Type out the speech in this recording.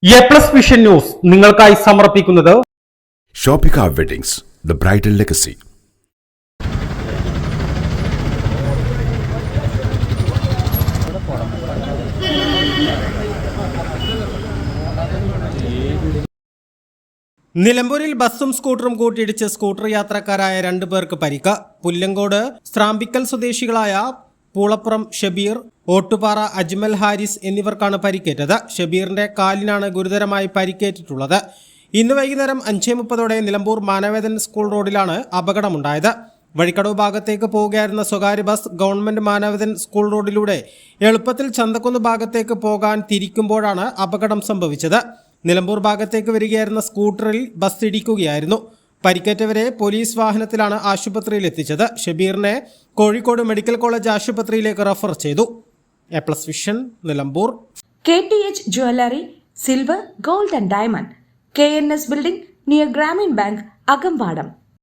A+ vision news നിങ്ങൾക്കായി സമർപ്പിക്കുന്നത് Shoppika weddings the bridal legacy. നിലമ്പൂരിൽ ബസ്സും സ്കൂട്ടറും കൂട്ടിയിടിച്ച് സ്കൂട്ടർ യാത്രക്കാരായ 2 പേർക്ക് പരിക്ക്. പുല്ലങ്കോട് സ്രാമ്പിക്കൽ സ്വദേശികളായ പൂളപ്പുറം ഷബീർ, ഓട്ടുപാറ അജ്മൽ ഹാരിസ് എന്നിവർക്കാണ് പരിക്കേറ്റത്. ഷബീറിന്റെ കാലിനാണ് ഗുരുതരമായി പരിക്കേറ്റിട്ടുള്ളത്. ഇന്ന് വൈകുന്നേരം 5:30 നിലമ്പൂർ മാനവേദൻ സ്കൂൾ റോഡിലാണ് അപകടമുണ്ടായത്. വഴിക്കടവ് ഭാഗത്തേക്ക് പോവുകയായിരുന്ന സ്വകാര്യ ബസ് ഗവൺമെന്റ് മാനവേദൻ സ്കൂൾ റോഡിലൂടെ എളുപ്പത്തിൽ ചന്തക്കുന്ന് ഭാഗത്തേക്ക് പോകാൻ തിരിക്കുമ്പോഴാണ് അപകടം സംഭവിച്ചത്. നിലമ്പൂർ ഭാഗത്തേക്ക് വരികയായിരുന്ന സ്കൂട്ടറിൽ ബസ് ഇടിക്കുകയായിരുന്നു. പരിക്കേറ്റവരെ പോലീസ് വാഹനത്തിലാണ് ആശുപത്രിയിൽ എത്തിച്ചത്. ഷബീറിനെ കോഴിക്കോട് മെഡിക്കൽ കോളേജ് ആശുപത്രിയിലേക്ക് റഫർ ചെയ്തു. A+ vision Nilambur. KTH Jewelry, Silver, Gold and Diamond, KNS Building near Grameen Bank, Agampadam.